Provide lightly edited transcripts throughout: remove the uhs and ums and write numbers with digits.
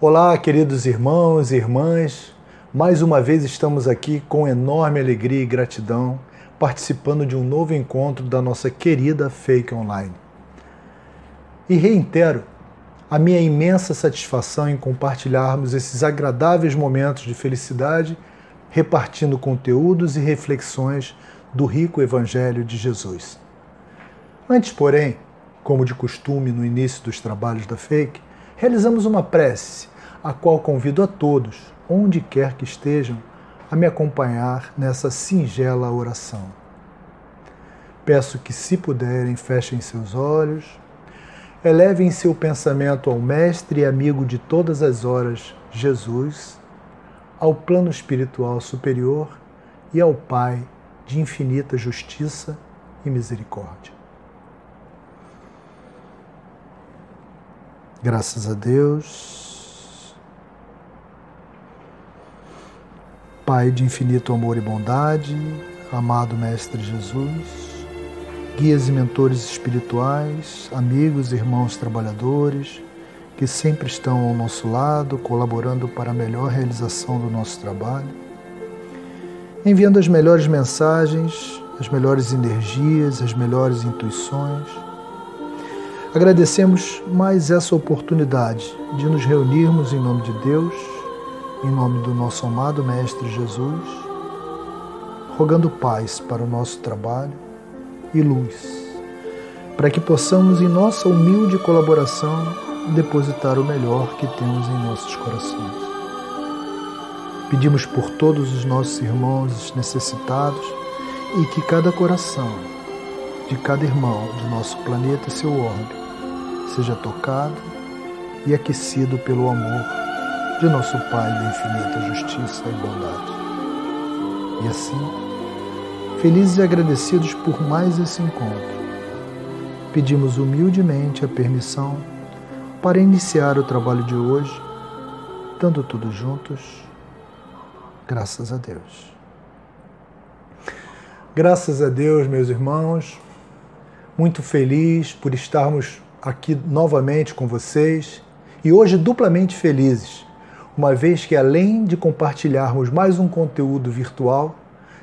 Olá, queridos irmãos e irmãs. Mais uma vez estamos aqui com enorme alegria e gratidão, participando de um novo encontro da nossa querida Fake Online. E reitero a minha imensa satisfação em compartilharmos esses agradáveis momentos de felicidade, repartindo conteúdos e reflexões do rico Evangelho de Jesus. Antes, porém, como de costume no início dos trabalhos da Fake, realizamos uma prece, a qual convido a todos, onde quer que estejam, a me acompanhar nessa singela oração. Peço que, se puderem, fechem seus olhos, elevem seu pensamento ao Mestre e amigo de todas as horas, Jesus, ao plano espiritual superior e ao Pai de infinita justiça e misericórdia. Graças a Deus, Pai de infinito amor e bondade, amado Mestre Jesus, guias e mentores espirituais, amigos e irmãos trabalhadores, que sempre estão ao nosso lado, colaborando para a melhor realização do nosso trabalho, enviando as melhores mensagens, as melhores energias, as melhores intuições. Agradecemos mais essa oportunidade de nos reunirmos em nome de Deus, em nome do nosso amado Mestre Jesus, rogando paz para o nosso trabalho e luz, para que possamos, em nossa humilde colaboração, depositar o melhor que temos em nossos corações. Pedimos por todos os nossos irmãos necessitados e que cada coração de cada irmão de nosso planeta e seu orbe seja tocado e aquecido pelo amor de nosso Pai de infinita justiça e bondade. E assim, felizes e agradecidos por mais esse encontro, pedimos humildemente a permissão para iniciar o trabalho de hoje, dando tudo juntos, graças a Deus. Graças a Deus, meus irmãos, muito feliz por estarmos aqui novamente com vocês e hoje duplamente felizes, uma vez que além de compartilharmos mais um conteúdo virtual,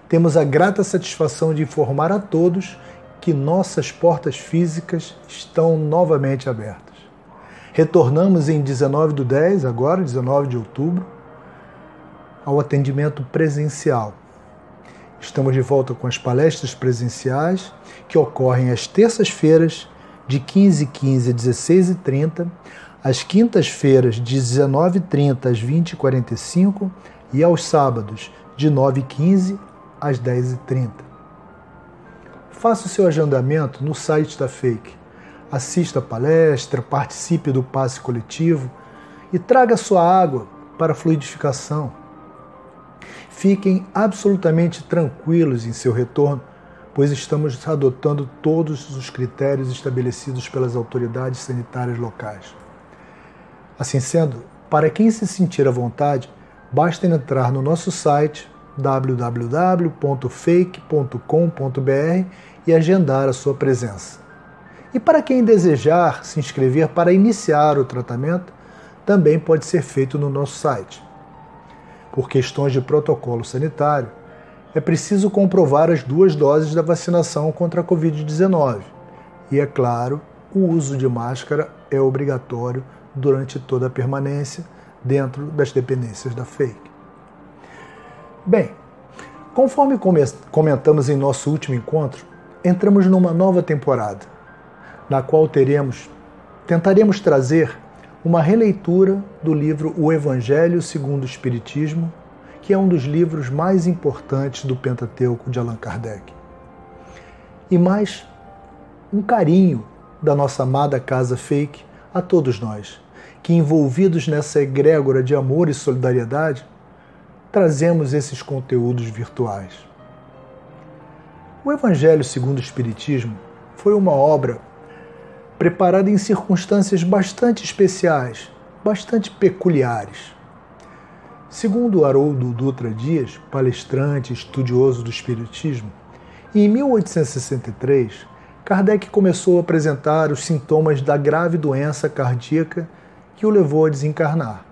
temos a grata satisfação de informar a todos que nossas portas físicas estão novamente abertas. Retornamos em 19/10, agora 19 de outubro, ao atendimento presencial. Estamos de volta com as palestras presenciais que ocorrem às terças-feiras de 15h15 a 16h30, às quintas-feiras de 19h30 às 20h45 e aos sábados de 9h15 às 10h30. Faça o seu agendamento no site da Fake. Assista a palestra, participe do passe coletivo e traga sua água para a fluidificação. Fiquem absolutamente tranquilos em seu retorno, pois estamos adotando todos os critérios estabelecidos pelas autoridades sanitárias locais. Assim sendo, para quem se sentir à vontade, basta entrar no nosso site www.fake.com.br e agendar a sua presença. E para quem desejar se inscrever para iniciar o tratamento, também pode ser feito no nosso site. Por questões de protocolo sanitário, é preciso comprovar as 2 doses da vacinação contra a Covid-19. E, é claro, o uso de máscara é obrigatório durante toda a permanência dentro das dependências da Fake. Bem, conforme comentamos em nosso último encontro, entramos numa nova temporada, na qual tentaremos trazer uma releitura do livro O Evangelho segundo o Espiritismo, que é um dos livros mais importantes do Pentateuco de Allan Kardec. E mais um carinho da nossa amada Casa Fake a todos nós, que envolvidos nessa egrégora de amor e solidariedade, trazemos esses conteúdos virtuais. O Evangelho segundo o Espiritismo foi uma obra preparada em circunstâncias bastante especiais, bastante peculiares. Segundo Haroldo Dutra Dias, palestrante e estudioso do Espiritismo, em 1863, Kardec começou a apresentar os sintomas da grave doença cardíaca que o levou a desencarnar.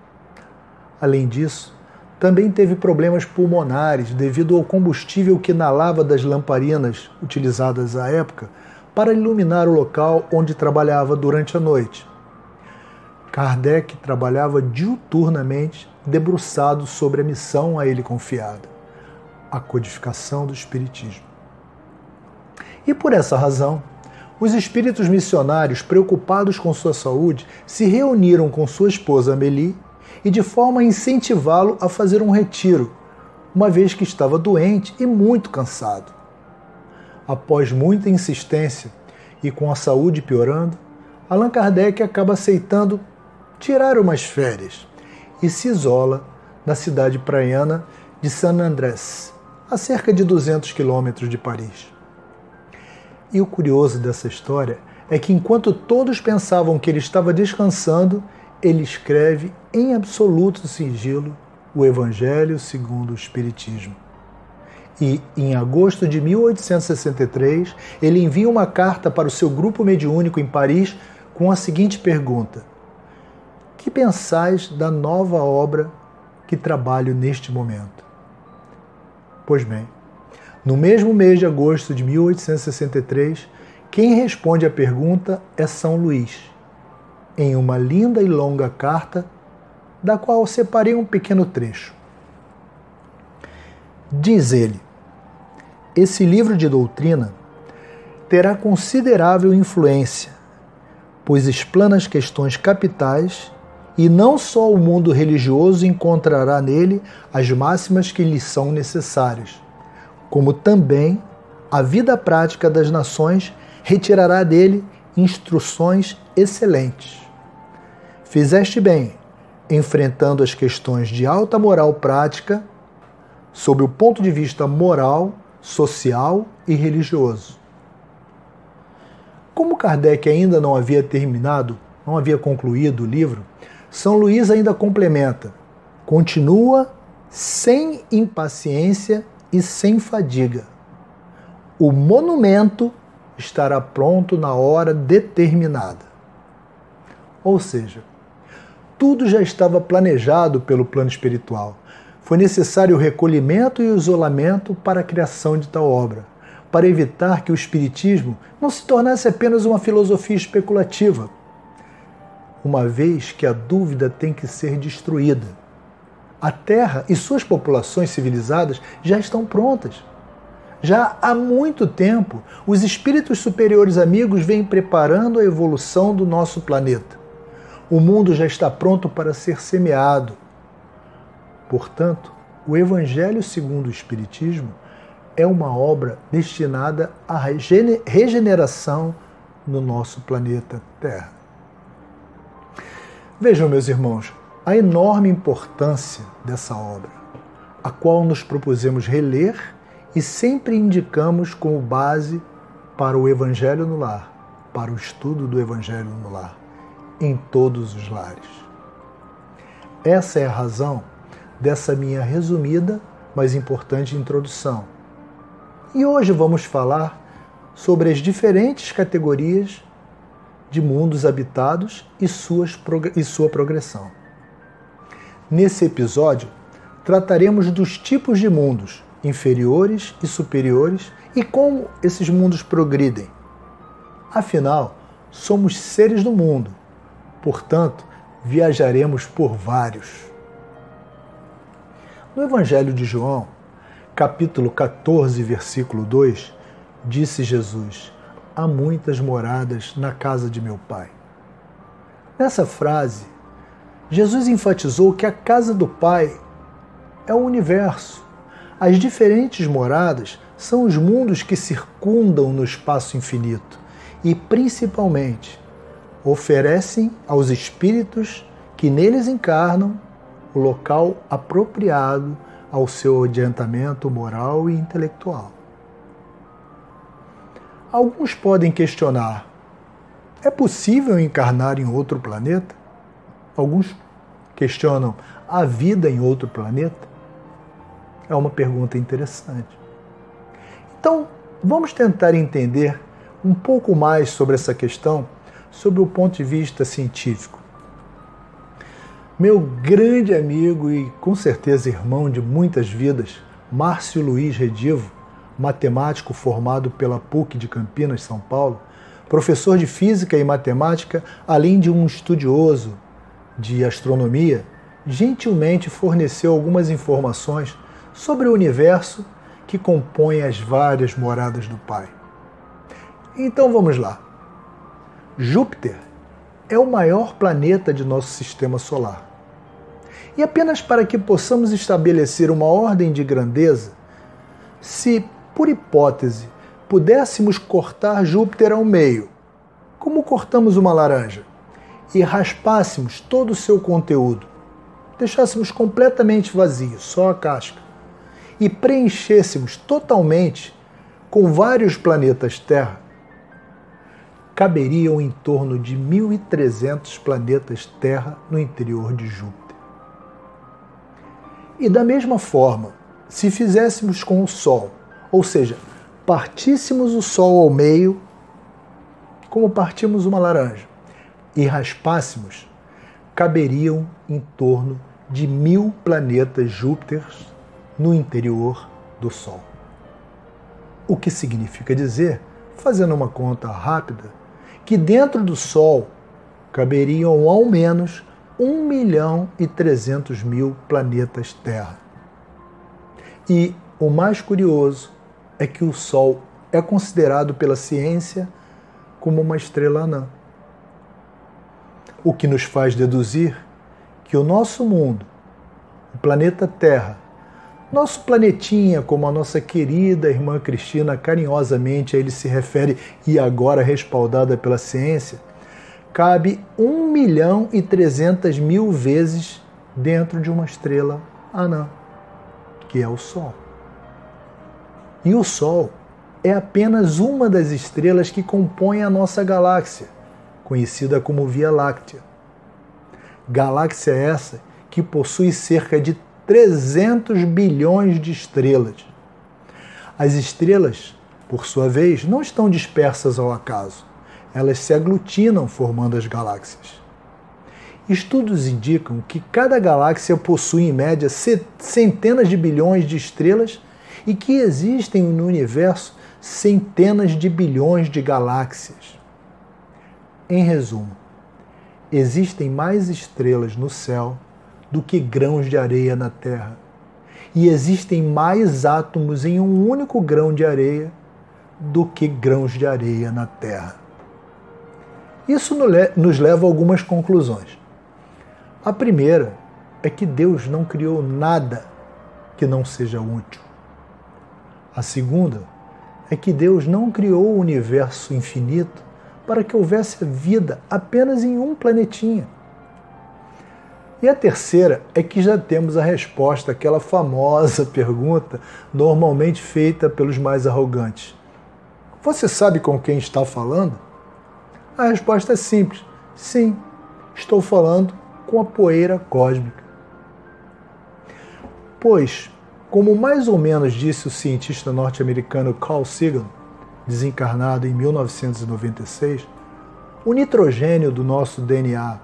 Além disso, também teve problemas pulmonares devido ao combustível que inalava das lamparinas utilizadas à época para iluminar o local onde trabalhava durante a noite. Kardec trabalhava diuturnamente, debruçado sobre a missão a ele confiada, a codificação do Espiritismo. E por essa razão, os espíritos missionários, preocupados com sua saúde, se reuniram com sua esposa Amélie e de forma a incentivá-lo a fazer um retiro, uma vez que estava doente e muito cansado. Após muita insistência e com a saúde piorando, Allan Kardec acaba aceitando tirar umas férias e se isola na cidade praiana de Saint-Andrés, a cerca de 200 quilômetros de Paris. E o curioso dessa história é que enquanto todos pensavam que ele estava descansando, ele escreve em absoluto sigilo o Evangelho segundo o Espiritismo. E, em agosto de 1863, ele envia uma carta para o seu grupo mediúnico em Paris com a seguinte pergunta: que pensais da nova obra que trabalho neste momento? Pois bem, no mesmo mês de agosto de 1863, quem responde à pergunta é São Luís, em uma linda e longa carta, da qual separei um pequeno trecho. Diz ele: esse livro de doutrina terá considerável influência, pois explana as questões capitais e não só o mundo religioso encontrará nele as máximas que lhe são necessárias, como também a vida prática das nações retirará dele instruções excelentes. Fizeste bem, enfrentando as questões de alta moral prática, sob o ponto de vista moral, social e religioso. Como Kardec ainda não havia concluído o livro, São Luís ainda complementa: continua sem impaciência e sem fadiga. O monumento estará pronto na hora determinada. Ou seja, tudo já estava planejado pelo plano espiritual. Foi necessário o recolhimento e o isolamento para a criação de tal obra, para evitar que o Espiritismo não se tornasse apenas uma filosofia especulativa, uma vez que a dúvida tem que ser destruída. A Terra e suas populações civilizadas já estão prontas. Já há muito tempo, os espíritos superiores amigos vêm preparando a evolução do nosso planeta. O mundo já está pronto para ser semeado. Portanto, o Evangelho segundo o Espiritismo é uma obra destinada à regeneração no nosso planeta Terra. Vejam, meus irmãos, a enorme importância dessa obra, a qual nos propusemos reler e sempre indicamos como base para o Evangelho no Lar, para o estudo do Evangelho no Lar, em todos os lares. Essa é a razão dessa minha resumida, mas importante introdução. E hoje vamos falar sobre as diferentes categorias de mundos habitados e sua progressão. Nesse episódio, trataremos dos tipos de mundos, inferiores e superiores, e como esses mundos progridem. Afinal, somos seres do mundo, portanto, viajaremos por vários. No Evangelho de João, capítulo 14, versículo 2, disse Jesus: há muitas moradas na casa de meu Pai. Nessa frase, Jesus enfatizou que a casa do Pai é o universo. As diferentes moradas são os mundos que circundam no espaço infinito e, principalmente, oferecem aos espíritos que neles encarnam o local apropriado ao seu adiantamento moral e intelectual. Alguns podem questionar: é possível encarnar em outro planeta? Alguns questionam: há vida em outro planeta? É uma pergunta interessante. Então, vamos tentar entender um pouco mais sobre essa questão sob o ponto de vista científico. Meu grande amigo e com certeza irmão de muitas vidas, Márcio Luiz Redivo, matemático formado pela PUC de Campinas, São Paulo, professor de física e matemática, além de um estudioso de astronomia, gentilmente forneceu algumas informações sobre o universo que compõe as várias moradas do Pai. Então vamos lá. Júpiter é o maior planeta de nosso sistema solar. E apenas para que possamos estabelecer uma ordem de grandeza, se, por hipótese, pudéssemos cortar Júpiter ao meio, como cortamos uma laranja, e raspássemos todo o seu conteúdo, deixássemos completamente vazio, só a casca, e preenchêssemos totalmente com vários planetas Terra, caberiam em torno de 1.300 planetas Terra no interior de Júpiter. E da mesma forma, se fizéssemos com o Sol, ou seja, partíssemos o Sol ao meio, como partimos uma laranja, e raspássemos, caberiam em torno de 1.000 planetas Júpiter no interior do Sol. O que significa dizer, fazendo uma conta rápida, que dentro do Sol caberiam ao menos 1.300.000 planetas Terra. E o mais curioso é que o Sol é considerado pela ciência como uma estrela anã. O que nos faz deduzir que o nosso mundo, o planeta Terra, nosso planetinha, como a nossa querida irmã Cristina carinhosamente a ele se refere e agora respaldada pela ciência, cabe 1.300.000 vezes dentro de uma estrela anã, que é o Sol. E o Sol é apenas uma das estrelas que compõem a nossa galáxia, conhecida como Via Láctea. Galáxia essa que possui cerca de 300 bilhões de estrelas. As estrelas, por sua vez, não estão dispersas ao acaso. Elas se aglutinam formando as galáxias. Estudos indicam que cada galáxia possui em média centenas de bilhões de estrelas e que existem no universo centenas de bilhões de galáxias. Em resumo, existem mais estrelas no céu do que grãos de areia na Terra. E existem mais átomos em um único grão de areia do que grãos de areia na Terra. Isso nos leva a algumas conclusões. A primeira é que Deus não criou nada que não seja útil. A segunda é que Deus não criou o universo infinito para que houvesse vida apenas em um planetinha. E a terceira é que já temos a resposta àquela famosa pergunta normalmente feita pelos mais arrogantes. Você sabe com quem está falando? A resposta é simples. Sim, estou falando com a poeira cósmica. Pois, como mais ou menos disse o cientista norte-americano Carl Sagan, desencarnado em 1996, o nitrogênio do nosso DNA,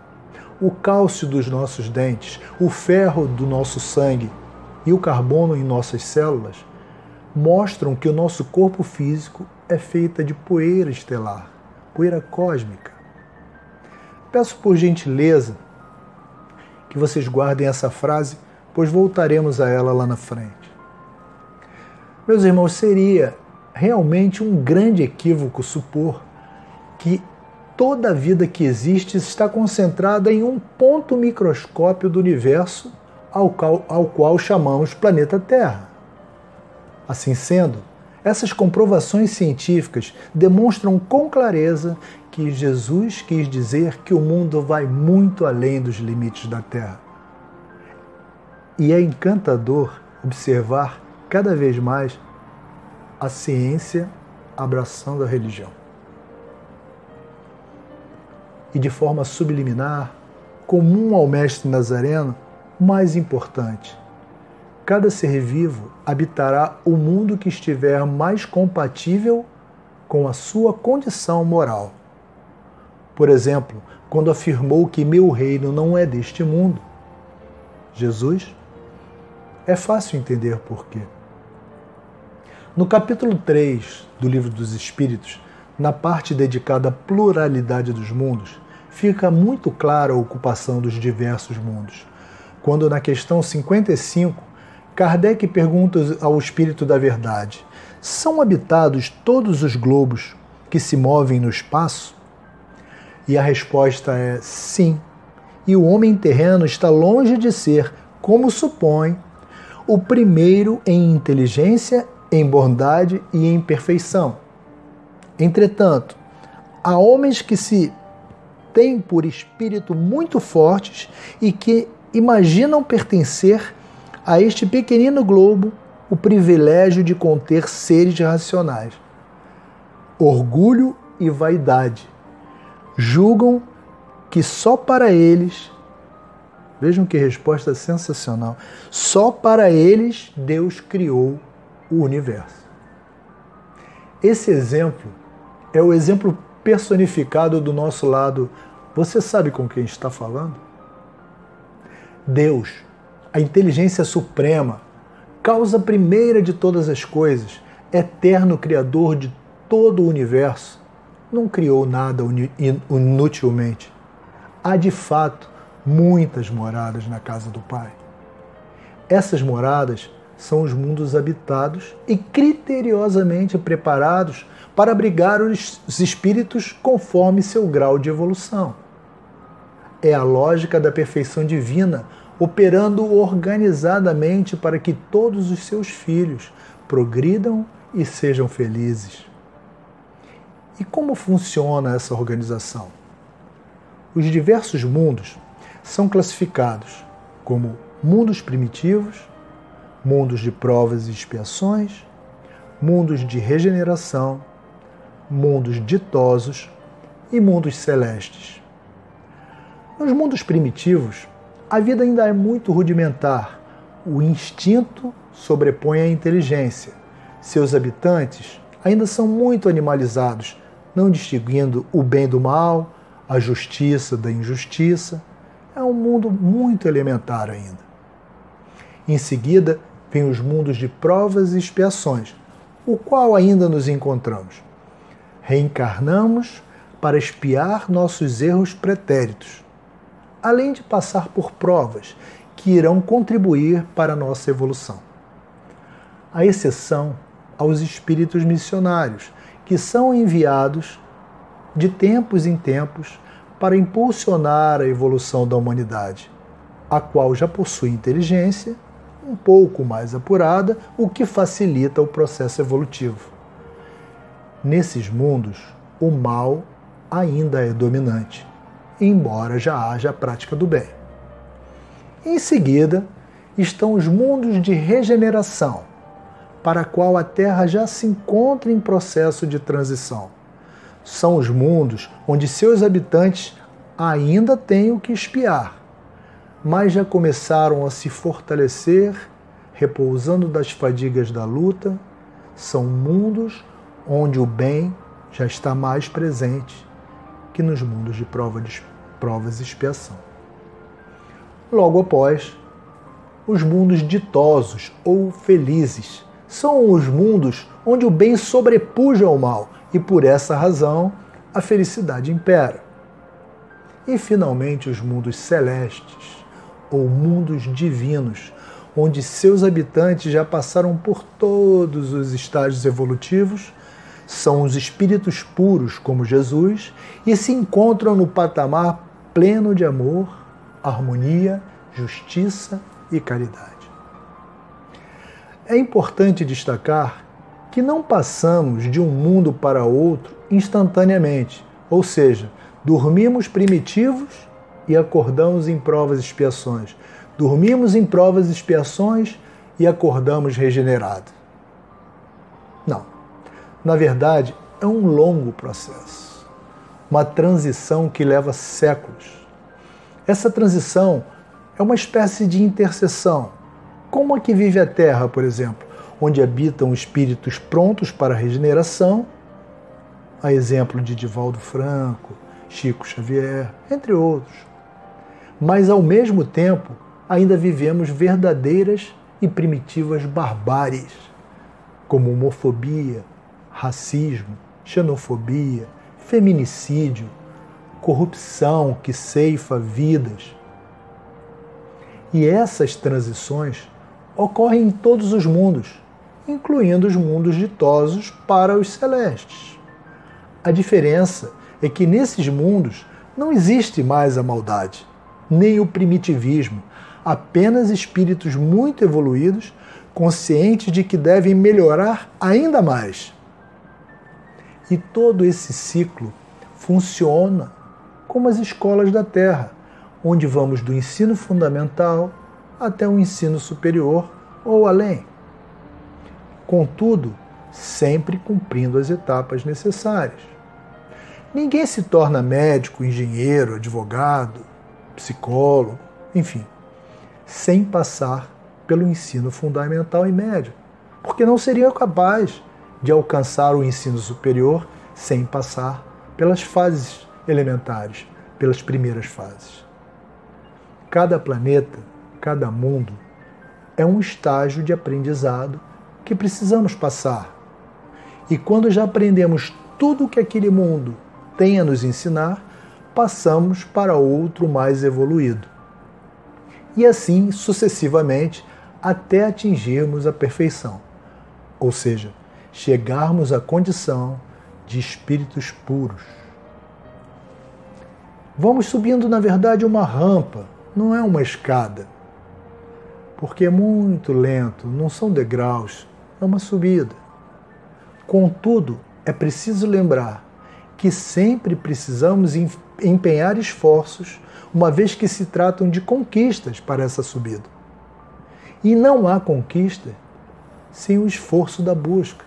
o cálcio dos nossos dentes, o ferro do nosso sangue e o carbono em nossas células mostram que o nosso corpo físico é feito de poeira estelar, poeira cósmica. Peço por gentileza que vocês guardem essa frase, pois voltaremos a ela lá na frente. Meus irmãos, seria realmente um grande equívoco supor que toda a vida que existe está concentrada em um ponto microscópio do universo ao qual chamamos planeta Terra. Assim sendo, essas comprovações científicas demonstram com clareza que Jesus quis dizer que o mundo vai muito além dos limites da Terra. E é encantador observar cada vez mais a ciência abraçando a religião. E de forma subliminar, comum ao Mestre Nazareno, o mais importante: cada ser vivo habitará o mundo que estiver mais compatível com a sua condição moral. Por exemplo, quando afirmou que meu reino não é deste mundo, Jesus? É fácil entender por quê. No capítulo 3 do Livro dos Espíritos, na parte dedicada à pluralidade dos mundos, fica muito clara a ocupação dos diversos mundos. Quando na questão 55, Kardec pergunta ao Espírito da Verdade: são habitados todos os globos que se movem no espaço? E a resposta é sim. E o homem terreno está longe de ser, como supõe, o primeiro em inteligência, em bondade e em perfeição. Entretanto, há homens que se têm por espírito muito fortes e que imaginam pertencer a este pequenino globo o privilégio de conter seres racionais. Orgulho e vaidade. Julgam que só para eles, vejam que resposta sensacional, só para eles Deus criou o universo. Esse exemplo é o exemplo personificado do nosso lado. Você sabe com quem está falando? Deus, a inteligência suprema, causa primeira de todas as coisas, eterno criador de todo o universo, não criou nada inutilmente. Há de fato muitas moradas na casa do Pai. Essas moradas são os mundos habitados e criteriosamente preparados para abrigar os espíritos conforme seu grau de evolução. É a lógica da perfeição divina operando organizadamente para que todos os seus filhos progridam e sejam felizes. E como funciona essa organização? Os diversos mundos são classificados como mundos primitivos, mundos de provas e expiações, mundos de regeneração, mundos ditosos e mundos celestes. Nos mundos primitivos, a vida ainda é muito rudimentar. O instinto sobrepõe a inteligência. Seus habitantes ainda são muito animalizados, não distinguindo o bem do mal, a justiça da injustiça. É um mundo muito elementar ainda. Em seguida, vem os mundos de provas e expiações, o qual ainda nos encontramos. Reencarnamos para expiar nossos erros pretéritos, além de passar por provas que irão contribuir para a nossa evolução. A exceção aos espíritos missionários, que são enviados de tempos em tempos para impulsionar a evolução da humanidade, a qual já possui inteligência um pouco mais apurada, o que facilita o processo evolutivo. Nesses mundos, o mal ainda é dominante, embora já haja a prática do bem. Em seguida, estão os mundos de regeneração, para a qual a Terra já se encontra em processo de transição. São os mundos onde seus habitantes ainda têm o que expiar, mas já começaram a se fortalecer, repousando das fadigas da luta. São mundos onde o bem já está mais presente que nos mundos de provas e expiação. Logo após, os mundos ditosos ou felizes são os mundos onde o bem sobrepuja ao mal e, por essa razão, a felicidade impera. E, finalmente, os mundos celestes ou mundos divinos, onde seus habitantes já passaram por todos os estágios evolutivos, são os espíritos puros como Jesus e se encontram no patamar pleno de amor, harmonia, justiça e caridade. É importante destacar que não passamos de um mundo para outro instantaneamente, ou seja, dormimos primitivos e acordamos em provas e expiações. Dormimos em provas e expiações e acordamos regenerados. Não. Na verdade, é um longo processo. Uma transição que leva séculos. Essa transição é uma espécie de interseção, como a que vive a Terra, por exemplo, onde habitam espíritos prontos para a regeneração, a exemplo de Divaldo Franco, Chico Xavier, entre outros. Mas, ao mesmo tempo, ainda vivemos verdadeiras e primitivas barbáries, como homofobia, racismo, xenofobia, feminicídio, corrupção que ceifa vidas. E essas transições ocorrem em todos os mundos, incluindo os mundos ditosos para os celestes. A diferença é que nesses mundos não existe mais a maldade, nem o primitivismo, apenas espíritos muito evoluídos, conscientes de que devem melhorar ainda mais. E todo esse ciclo funciona como as escolas da Terra, onde vamos do ensino fundamental até o ensino superior ou além. Contudo, sempre cumprindo as etapas necessárias. Ninguém se torna médico, engenheiro, advogado, psicólogo, enfim, sem passar pelo ensino fundamental e médio, porque não seria capaz de alcançar o ensino superior sem passar pelas fases elementares, pelas primeiras fases. Cada planeta, cada mundo é um estágio de aprendizado que precisamos passar. E quando já aprendemos tudo o que aquele mundo tem a nos ensinar, passamos para outro mais evoluído. E assim sucessivamente até atingirmos a perfeição, ou seja, chegarmos à condição de espíritos puros. Vamos subindo, na verdade, uma rampa, não é uma escada, porque é muito lento, não são degraus, é uma subida. Contudo, é preciso lembrar que sempre precisamos empenhar esforços, uma vez que se tratam de conquistas para essa subida. E não há conquista sem o esforço da busca,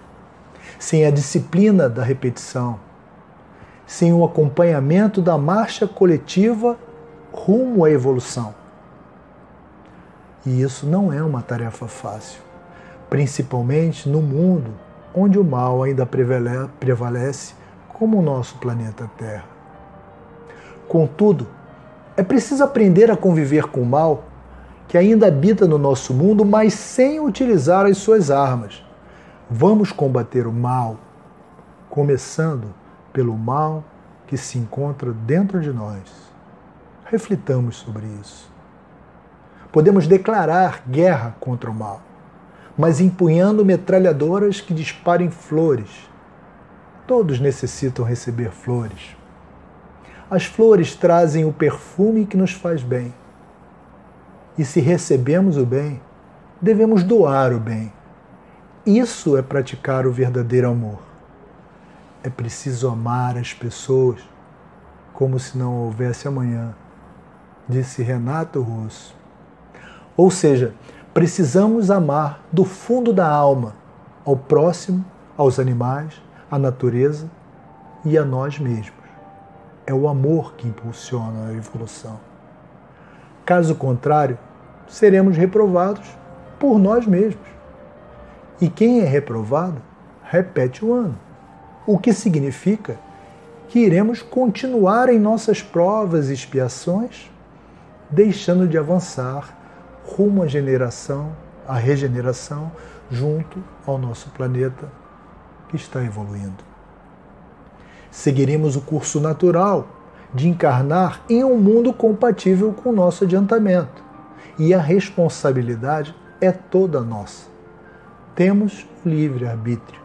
sem a disciplina da repetição, sem o acompanhamento da marcha coletiva rumo à evolução. E isso não é uma tarefa fácil, principalmente no mundo onde o mal ainda prevalece como o nosso planeta Terra. Contudo, é preciso aprender a conviver com o mal que ainda habita no nosso mundo, mas sem utilizar as suas armas. Vamos combater o mal, começando pelo mal que se encontra dentro de nós. Reflitamos sobre isso. Podemos declarar guerra contra o mal, mas empunhando metralhadoras que disparem flores. Todos necessitam receber flores. As flores trazem o perfume que nos faz bem. E se recebemos o bem, devemos doar o bem. Isso é praticar o verdadeiro amor. É preciso amar as pessoas como se não houvesse amanhã, disse Renato Russo. Ou seja, precisamos amar do fundo da alma, ao próximo, aos animais, à natureza e a nós mesmos. É o amor que impulsiona a evolução. Caso contrário, seremos reprovados por nós mesmos. E quem é reprovado, repete o ano. O que significa que iremos continuar em nossas provas e expiações, deixando de avançar rumo à regeneração junto ao nosso planeta que está evoluindo. Seguiremos o curso natural de encarnar em um mundo compatível com o nosso adiantamento. E a responsabilidade é toda nossa. Temos livre-arbítrio.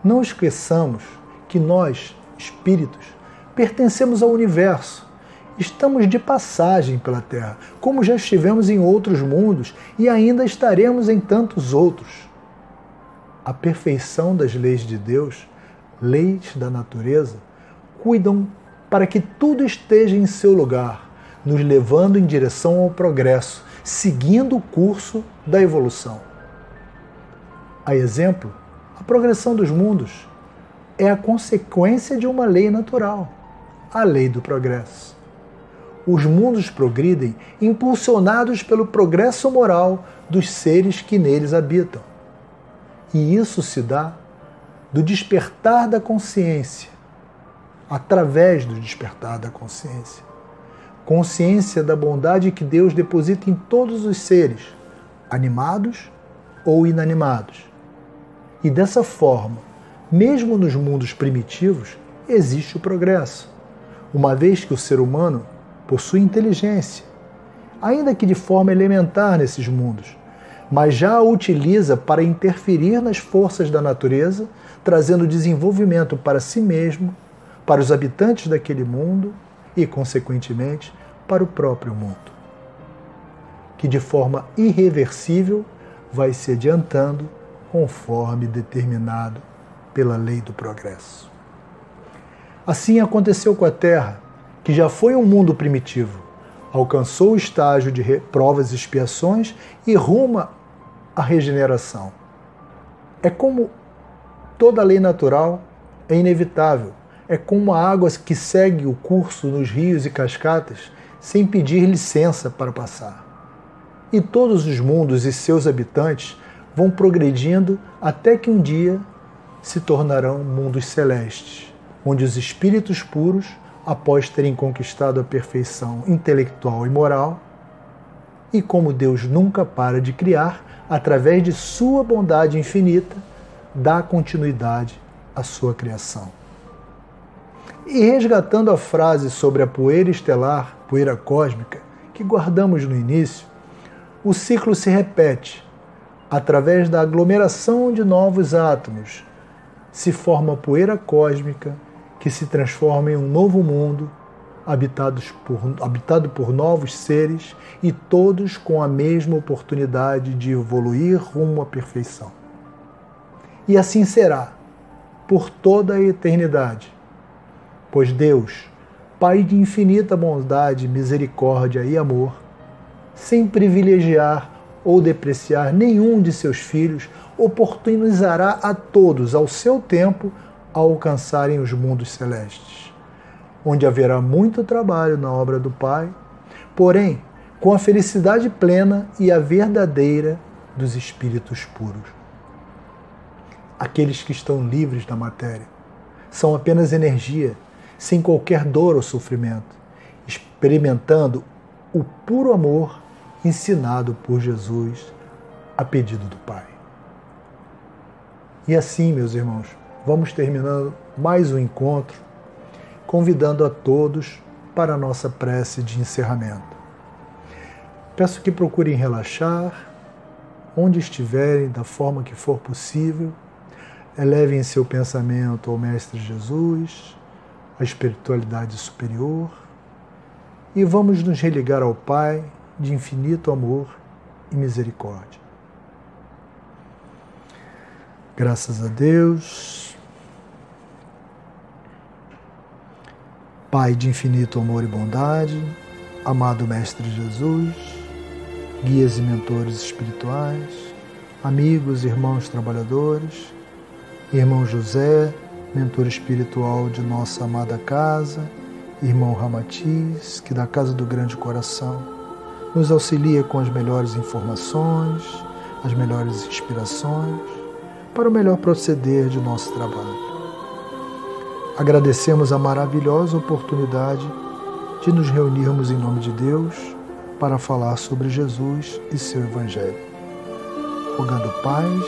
Não esqueçamos que nós, espíritos, pertencemos ao universo. Estamos de passagem pela Terra, como já estivemos em outros mundos e ainda estaremos em tantos outros. A perfeição das leis de Deus, leis da natureza, cuidam para que tudo esteja em seu lugar, nos levando em direção ao progresso, seguindo o curso da evolução. A exemplo, a progressão dos mundos é a consequência de uma lei natural, a lei do progresso. Os mundos progridem impulsionados pelo progresso moral dos seres que neles habitam. E isso se dá do despertar da consciência, através do despertar da consciência. consciência da bondade que Deus deposita em todos os seres, animados ou inanimados. E dessa forma, mesmo nos mundos primitivos, existe o progresso, uma vez que o ser humano possui inteligência, ainda que de forma elementar nesses mundos, mas já a utiliza para interferir nas forças da natureza, trazendo desenvolvimento para si mesmo, para os habitantes daquele mundo e, consequentemente, para o próprio mundo, que de forma irreversível vai se adiantando conforme determinado pela lei do progresso. Assim aconteceu com a Terra, que já foi um mundo primitivo, alcançou o estágio de provas e expiações e ruma à regeneração. É como toda lei natural, é inevitável. É como a água que segue o curso nos rios e cascatas sem pedir licença para passar. E todos os mundos e seus habitantes vão progredindo até que um dia se tornarão mundos celestes, onde os espíritos puros, após terem conquistado a perfeição intelectual e moral, e como Deus nunca para de criar, através de sua bondade infinita, dá continuidade à sua criação. E resgatando a frase sobre a poeira estelar, poeira cósmica, que guardamos no início, o ciclo se repete. Através da aglomeração de novos átomos, se forma a poeira cósmica, que se transforma em um novo mundo, habitado por novos seres e todos com a mesma oportunidade de evoluir rumo à perfeição. E assim será, por toda a eternidade, pois Deus, Pai de infinita bondade, misericórdia e amor, sem privilegiar ou depreciar nenhum de seus filhos, oportunizará a todos, ao seu tempo, a alcançarem os mundos celestes, onde haverá muito trabalho na obra do Pai, porém, com a felicidade plena e a verdadeira dos espíritos puros. Aqueles que estão livres da matéria são apenas energia, sem qualquer dor ou sofrimento, experimentando o puro amor ensinado por Jesus a pedido do Pai. E assim, meus irmãos, vamos terminando mais um encontro, convidando a todos para a nossa prece de encerramento. Peço que procurem relaxar, onde estiverem, da forma que for possível, elevem seu pensamento ao Mestre Jesus, à espiritualidade superior, e vamos nos religar ao Pai de infinito amor e misericórdia. Graças a Deus, Pai de infinito amor e bondade, amado Mestre Jesus, guias e mentores espirituais, amigos, irmãos trabalhadores, irmão José, mentor espiritual de nossa amada casa, irmão Ramatiz, que da Casa do Grande Coração nos auxilia com as melhores informações, as melhores inspirações, para o melhor proceder de nosso trabalho. Agradecemos a maravilhosa oportunidade de nos reunirmos em nome de Deus para falar sobre Jesus e seu Evangelho, rogando paz,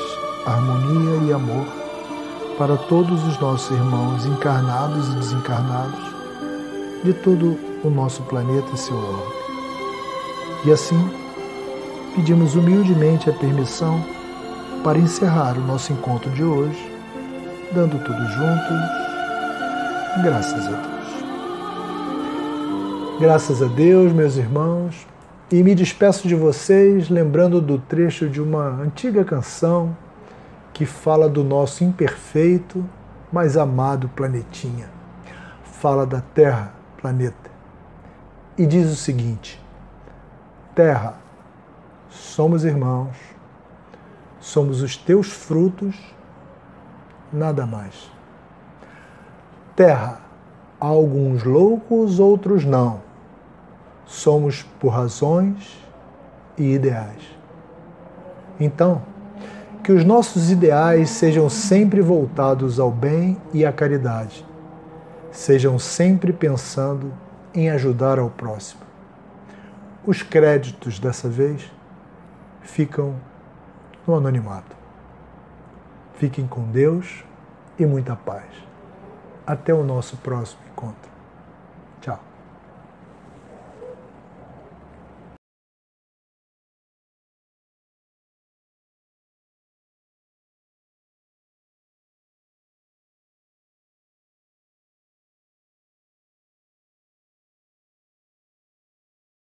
harmonia e amor para todos os nossos irmãos encarnados e desencarnados de todo o nosso planeta e seu orbe. E assim, pedimos humildemente a permissão para encerrar o nosso encontro de hoje, dando tudo juntos, graças a Deus. Graças a Deus, meus irmãos, e me despeço de vocês lembrando do trecho de uma antiga canção que fala do nosso imperfeito, mas amado planetinha. Fala da Terra, planeta. E diz o seguinte: Terra, somos irmãos, somos os teus frutos, nada mais. Terra, há alguns loucos, outros não. Somos por razões e ideais. Então, que os nossos ideais sejam sempre voltados ao bem e à caridade. Sejam sempre pensando em ajudar ao próximo. Os créditos dessa vez ficam no anonimato. Fiquem com Deus e muita paz. Até o nosso próximo encontro.